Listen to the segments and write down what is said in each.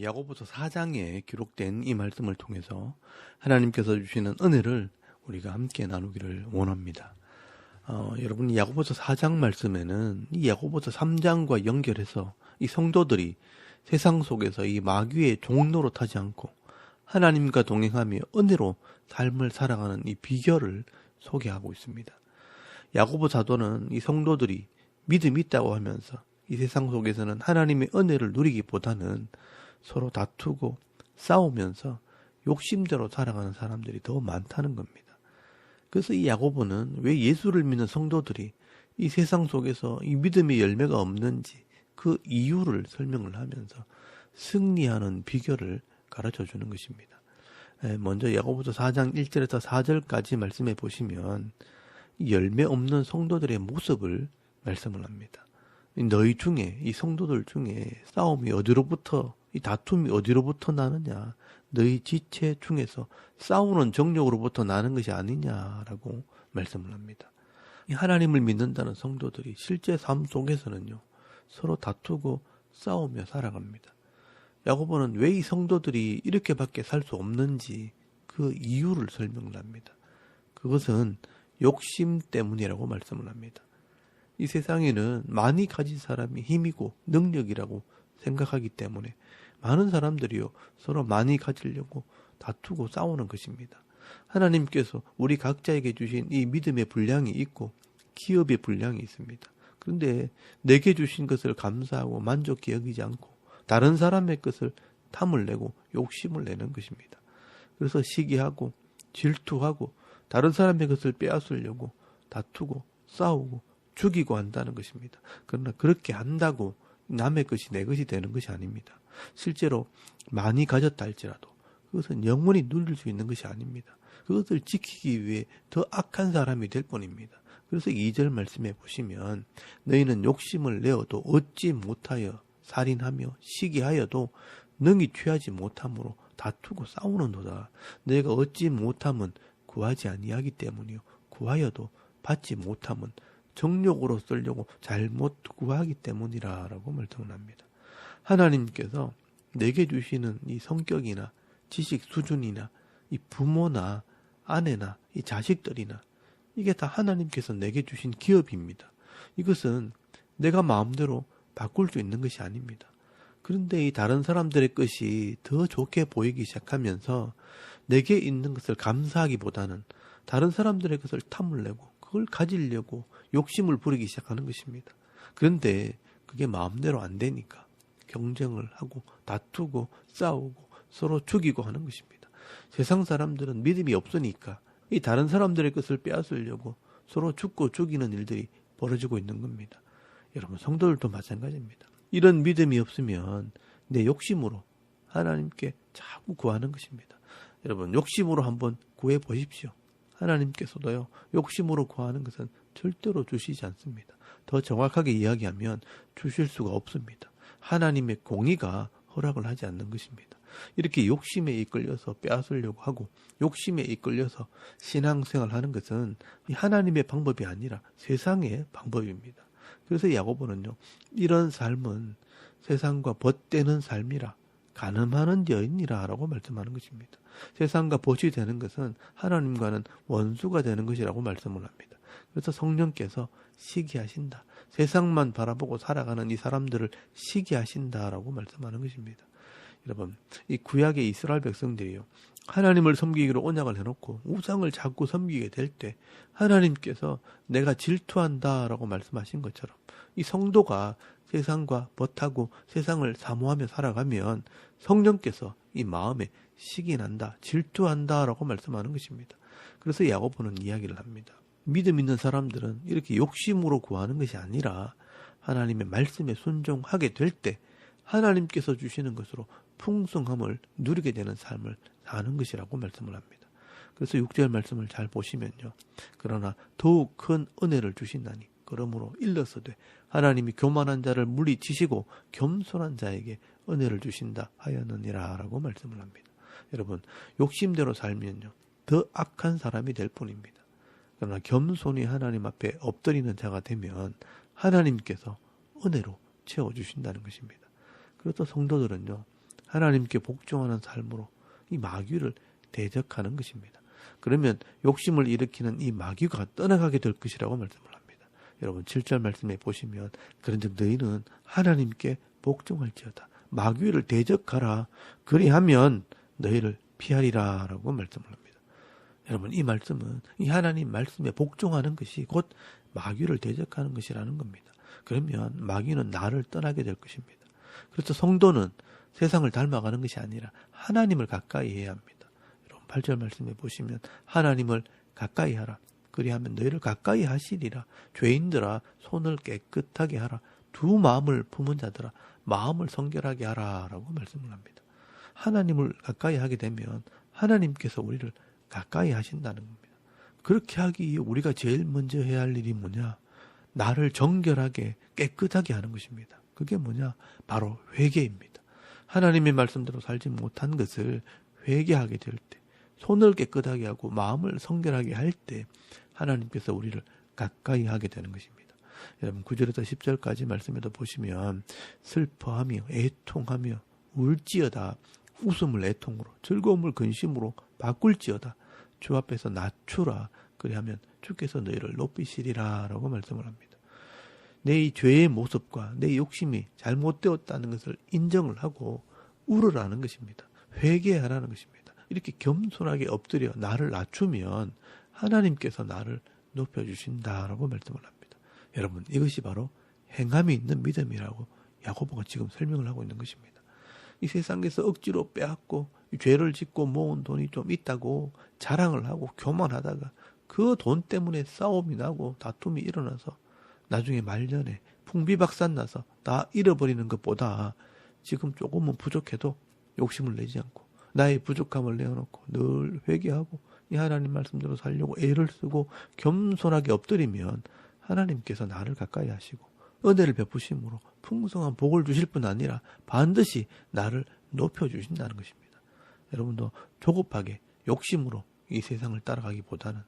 야고보서 4장에 기록된 이 말씀을 통해서 하나님께서 주시는 은혜를 우리가 함께 나누기를 원합니다. 여러분, 야고보서 4장 말씀에는 이 야고보서 3장과 연결해서 이 성도들이 세상 속에서 이 마귀의 종로로 타지 않고 하나님과 동행하며 은혜로 삶을 살아가는 이 비결을 소개하고 있습니다. 야고보 사도는 이 성도들이 믿음이 있다고 하면서 이 세상 속에서는 하나님의 은혜를 누리기보다는 서로 다투고 싸우면서 욕심대로 살아가는 사람들이 더 많다는 겁니다. 그래서 이 야고보는 왜 예수를 믿는 성도들이 이 세상 속에서 이 믿음의 열매가 없는지 그 이유를 설명을 하면서 승리하는 비결을 가르쳐 주는 것입니다. 먼저 야고보서 4장 1절에서 4절까지 말씀해 보시면 열매 없는 성도들의 모습을 말씀을 합니다. 너희 중에, 이 성도들 중에 싸움이 어디로부터, 이 다툼이 어디로부터 나느냐, 너희 지체 중에서 싸우는 정욕으로부터 나는 것이 아니냐라고 말씀을 합니다. 이 하나님을 믿는다는 성도들이 실제 삶 속에서는요, 서로 다투고 싸우며 살아갑니다. 야고보는 왜 이 성도들이 이렇게밖에 살 수 없는지 그 이유를 설명을 합니다. 그것은 욕심 때문이라고 말씀을 합니다. 이 세상에는 많이 가진 사람이 힘이고 능력이라고 생각하기 때문에 많은 사람들이요, 서로 많이 가지려고 다투고 싸우는 것입니다. 하나님께서 우리 각자에게 주신 이 믿음의 분량이 있고 기업의 분량이 있습니다. 그런데 내게 주신 것을 감사하고 만족히 여기지 않고 다른 사람의 것을 탐을 내고 욕심을 내는 것입니다. 그래서 시기하고 질투하고 다른 사람의 것을 빼앗으려고 다투고 싸우고 죽이고 한다는 것입니다. 그러나 그렇게 한다고 남의 것이 내 것이 되는 것이 아닙니다. 실제로 많이 가졌다 할지라도 그것은 영원히 누릴 수 있는 것이 아닙니다. 그것을 지키기 위해 더 악한 사람이 될 뿐입니다. 그래서 2절 말씀해 보시면 너희는 욕심을 내어도 얻지 못하여 살인하며 시기하여도 능히 취하지 못함으로 다투고 싸우는도다. 너희가 얻지 못함은 구하지 아니하기 때문이요 구하여도 받지 못함은 정욕으로 쓰려고 잘못 구하기 때문이라 라고 말씀을 합니다. 하나님께서 내게 주시는 이 성격이나 지식 수준이나 이 부모나 아내나 이 자식들이나 이게 다 하나님께서 내게 주신 기업입니다. 이것은 내가 마음대로 바꿀 수 있는 것이 아닙니다. 그런데 이 다른 사람들의 것이 더 좋게 보이기 시작하면서 내게 있는 것을 감사하기보다는 다른 사람들의 것을 탐을 내고 그걸 가지려고 욕심을 부리기 시작하는 것입니다. 그런데 그게 마음대로 안 되니까 경쟁을 하고 다투고 싸우고 서로 죽이고 하는 것입니다. 세상 사람들은 믿음이 없으니까 이 다른 사람들의 것을 빼앗으려고 서로 죽고 죽이는 일들이 벌어지고 있는 겁니다. 여러분, 성도들도 마찬가지입니다. 이런 믿음이 없으면 내 욕심으로 하나님께 자꾸 구하는 것입니다. 여러분, 욕심으로 한번 구해 보십시오. 하나님께서도요, 욕심으로 구하는 것은 절대로 주시지 않습니다. 더 정확하게 이야기하면 주실 수가 없습니다. 하나님의 공의가 허락을 하지 않는 것입니다. 이렇게 욕심에 이끌려서 빼앗으려고 하고 욕심에 이끌려서 신앙생활을 하는 것은 하나님의 방법이 아니라 세상의 방법입니다. 그래서 야고보는요, 이런 삶은 세상과 벗되는 삶이라 가늠하는 여인이라 라고 말씀하는 것입니다. 세상과 벗이 되는 것은 하나님과는 원수가 되는 것이라고 말씀을 합니다. 그래서 성령께서 시기하신다. 세상만 바라보고 살아가는 이 사람들을 시기하신다라고 말씀하는 것입니다. 여러분, 이 구약의 이스라엘 백성들이요, 하나님을 섬기기로 언약을 해놓고 우상을 자꾸 섬기게 될 때 하나님께서 내가 질투한다라고 말씀하신 것처럼 이 성도가 세상과 벗하고 세상을 사모하며 살아가면 성령께서 이 마음에 시기 난다, 질투한다라고 말씀하는 것입니다. 그래서 야고보는 이야기를 합니다. 믿음 있는 사람들은 이렇게 욕심으로 구하는 것이 아니라 하나님의 말씀에 순종하게 될 때 하나님께서 주시는 것으로 풍성함을 누리게 되는 삶을 사는 것이라고 말씀을 합니다. 그래서 6절 말씀을 잘 보시면요, 그러나 더욱 큰 은혜를 주신다니 그러므로 일러서되 하나님이 교만한 자를 물리치시고 겸손한 자에게 은혜를 주신다 하였느니라 라고 말씀을 합니다. 여러분, 욕심대로 살면요, 더 악한 사람이 될 뿐입니다. 그러나 겸손히 하나님 앞에 엎드리는 자가 되면 하나님께서 은혜로 채워주신다는 것입니다. 그래서 성도들은요, 하나님께 복종하는 삶으로 이 마귀를 대적하는 것입니다. 그러면 욕심을 일으키는 이 마귀가 떠나가게 될 것이라고 말씀을 합니다. 여러분 7절 말씀에 보시면 그런즉 너희는 하나님께 복종할지어다. 마귀를 대적하라. 그리하면 너희를 피하리라 라고 말씀을 합니다. 여러분 이 말씀은 이 하나님 말씀에 복종하는 것이 곧 마귀를 대적하는 것이라는 겁니다. 그러면 마귀는 나를 떠나게 될 것입니다. 그래서 성도는 세상을 닮아가는 것이 아니라 하나님을 가까이 해야 합니다. 여러분 8절 말씀에 보시면 하나님을 가까이 하라. 그리하면 너희를 가까이 하시리라. 죄인들아 손을 깨끗하게 하라. 두 마음을 품은 자들아 마음을 성결하게 하라 라고 말씀을 합니다. 하나님을 가까이 하게 되면 하나님께서 우리를 가까이 하신다는 겁니다. 그렇게 하기 위해 우리가 제일 먼저 해야 할 일이 뭐냐? 나를 정결하게 깨끗하게 하는 것입니다. 그게 뭐냐? 바로 회개입니다. 하나님의 말씀대로 살지 못한 것을 회개하게 될 때, 손을 깨끗하게 하고 마음을 성결하게 할 때 하나님께서 우리를 가까이 하게 되는 것입니다. 여러분 9절에서 10절까지 말씀에도 보시면 슬퍼하며 애통하며 울지어다. 웃음을 애통으로 즐거움을 근심으로 바꿀지어다. 주 앞에서 낮추라. 그리하면 주께서 너희를 높이시리라 라고 말씀을 합니다. 내 이 죄의 모습과 내 욕심이 잘못되었다는 것을 인정을 하고 울으라는 것입니다. 회개하라는 것입니다. 이렇게 겸손하게 엎드려 나를 낮추면 하나님께서 나를 높여주신다라고 말씀을 합니다. 여러분 이것이 바로 행함이 있는 믿음이라고 야고보가 지금 설명을 하고 있는 것입니다. 이 세상에서 억지로 빼앗고 죄를 짓고 모은 돈이 좀 있다고 자랑을 하고 교만하다가 그 돈 때문에 싸움이 나고 다툼이 일어나서 나중에 말년에 풍비박산나서 다 잃어버리는 것보다 지금 조금은 부족해도 욕심을 내지 않고 나의 부족함을 내어놓고 늘 회개하고 이 하나님 말씀대로 살려고 애를 쓰고 겸손하게 엎드리면 하나님께서 나를 가까이 하시고 은혜를 베푸심으로 풍성한 복을 주실 뿐 아니라 반드시 나를 높여주신다는 것입니다. 여러분도 조급하게 욕심으로 이 세상을 따라가기보다는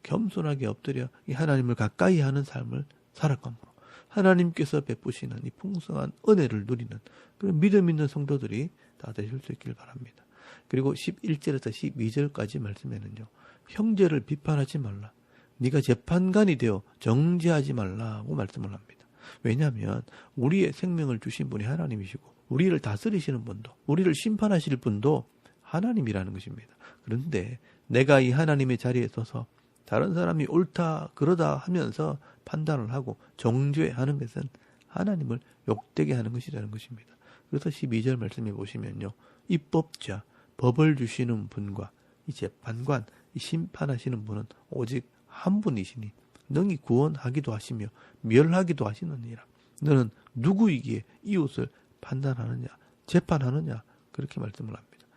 겸손하게 엎드려 이 하나님을 가까이 하는 삶을 살아감으로 하나님께서 베푸시는 이 풍성한 은혜를 누리는 그런 믿음 있는 성도들이 다 되실 수 있길 바랍니다. 그리고 11절에서 12절까지 말씀에는요. 형제를 비판하지 말라. 네가 재판관이 되어 정죄하지 말라고 말씀을 합니다. 왜냐하면 우리의 생명을 주신 분이 하나님이시고 우리를 다스리시는 분도 우리를 심판하실 분도 하나님이라는 것입니다. 그런데 내가 이 하나님의 자리에 서서 다른 사람이 옳다 그러다 하면서 판단을 하고 정죄하는 것은 하나님을 욕되게 하는 것이라는 것입니다. 그래서 12절 말씀해 보시면요. 입법자, 법을 주시는 분과 이 재판관, 이 심판하시는 분은 오직 한 분이시니 능히 구원하기도 하시며 멸하기도 하시느니라. 너는 누구이기에 이웃을 판단하느냐, 재판하느냐 그렇게 말씀을 합니다.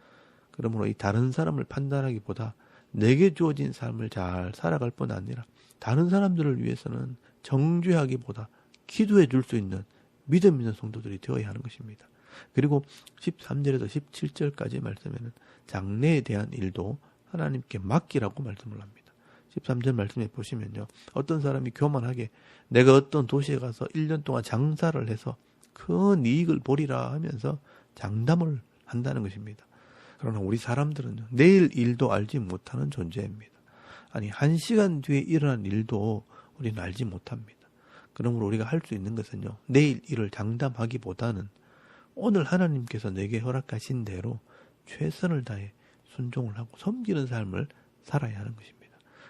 그러므로 이 다른 사람을 판단하기보다 내게 주어진 삶을 잘 살아갈 뿐 아니라 다른 사람들을 위해서는 정죄하기보다 기도해 줄 수 있는 믿음 있는 성도들이 되어야 하는 것입니다. 그리고 13절에서 17절까지 말씀에는 장래에 대한 일도 하나님께 맡기라고 말씀을 합니다. 13절 말씀에 보시면요. 어떤 사람이 교만하게 내가 어떤 도시에 가서 1년 동안 장사를 해서 큰 이익을 보리라 하면서 장담을 한다는 것입니다. 그러나 우리 사람들은요. 내일 일도 알지 못하는 존재입니다. 아니 1시간 뒤에 일어난 일도 우리는 알지 못합니다. 그러므로 우리가 할 수 있는 것은요. 내일 일을 장담하기보다는 오늘 하나님께서 내게 허락하신 대로 최선을 다해 순종을 하고 섬기는 삶을 살아야 하는 것입니다.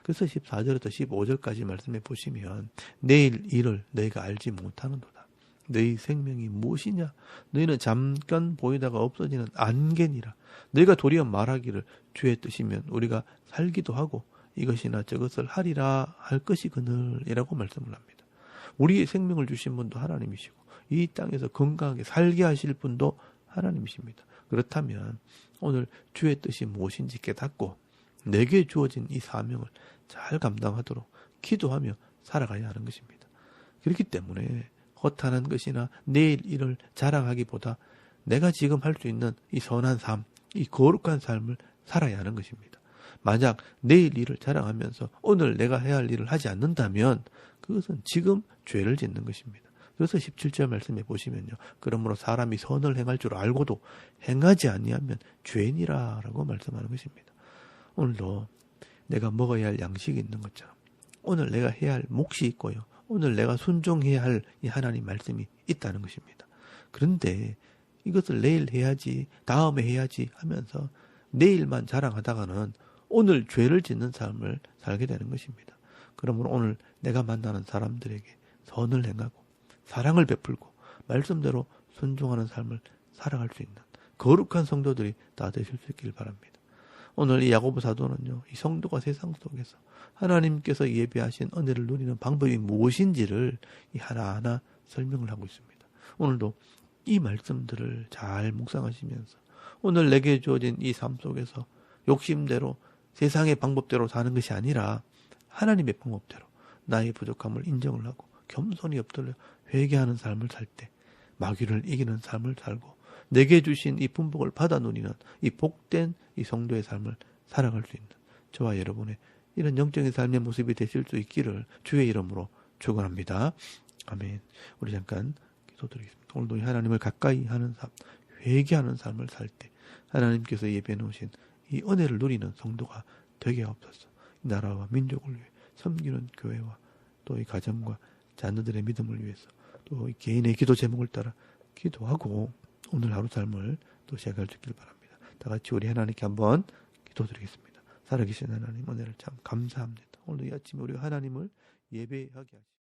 그래서 14절부터 15절까지 말씀해 보시면 내일 일을 너희가 알지 못하는도다. 너희 생명이 무엇이냐? 너희는 잠깐 보이다가 없어지는 안개니라. 너희가 도리어 말하기를 주의 뜻이면 우리가 살기도 하고 이것이나 저것을 하리라 할 것이거늘이라고 말씀을 합니다. 우리의 생명을 주신 분도 하나님이시고 이 땅에서 건강하게 살게 하실 분도 하나님이십니다. 그렇다면 오늘 주의 뜻이 무엇인지 깨닫고 내게 주어진 이 사명을 잘 감당하도록 기도하며 살아가야 하는 것입니다. 그렇기 때문에 허탄한 것이나 내일 일을 자랑하기보다 내가 지금 할 수 있는 이 선한 삶, 이 거룩한 삶을 살아야 하는 것입니다. 만약 내일 일을 자랑하면서 오늘 내가 해야 할 일을 하지 않는다면 그것은 지금 죄를 짓는 것입니다. 그래서 17절 말씀에 보시면요. 그러므로 사람이 선을 행할 줄 알고도 행하지 아니하면 죄인이라라고 말씀하는 것입니다. 오늘도 내가 먹어야 할 양식이 있는 것처럼 오늘 내가 해야 할 몫이 있고요. 오늘 내가 순종해야 할 이 하나님 말씀이 있다는 것입니다. 그런데 이것을 내일 해야지, 다음에 해야지 하면서 내일만 자랑하다가는 오늘 죄를 짓는 삶을 살게 되는 것입니다. 그러므로 오늘 내가 만나는 사람들에게 선을 행하고 사랑을 베풀고 말씀대로 순종하는 삶을 살아갈 수 있는 거룩한 성도들이 다 되실 수 있길 바랍니다. 오늘 이 야고보 사도는요, 이 성도가 세상 속에서 하나님께서 예비하신 은혜를 누리는 방법이 무엇인지를 이 하나하나 설명을 하고 있습니다. 오늘도 이 말씀들을 잘 묵상하시면서 오늘 내게 주어진 이 삶 속에서 욕심대로 세상의 방법대로 사는 것이 아니라 하나님의 방법대로 나의 부족함을 인정을 하고 겸손히 엎드려 회개하는 삶을 살 때 마귀를 이기는 삶을 살고 내게 주신 이 분복을 받아 누리는 이 복된 이 성도의 삶을 살아갈 수 있는 저와 여러분의 이런 영적인 삶의 모습이 되실 수 있기를 주의 이름으로 축원합니다. 아멘. 우리 잠깐 기도드리겠습니다. 오늘도 하나님을 가까이 하는 삶, 회개하는 삶을 살 때 하나님께서 예비해 놓으신 이 은혜를 누리는 성도가 되게 하옵소서. 나라와 민족을 위해 섬기는 교회와 또 이 가정과 자녀들의 믿음을 위해서 또 이 개인의 기도 제목을 따라 기도하고 오늘 하루 삶을 또 시작할 수 있길 바랍니다. 다 같이 우리 하나님께 한번 기도드리겠습니다. 살아계신 하나님 은혜를 참 감사합니다. 오늘 이 아침에 우리 하나님을 예배하게 하시고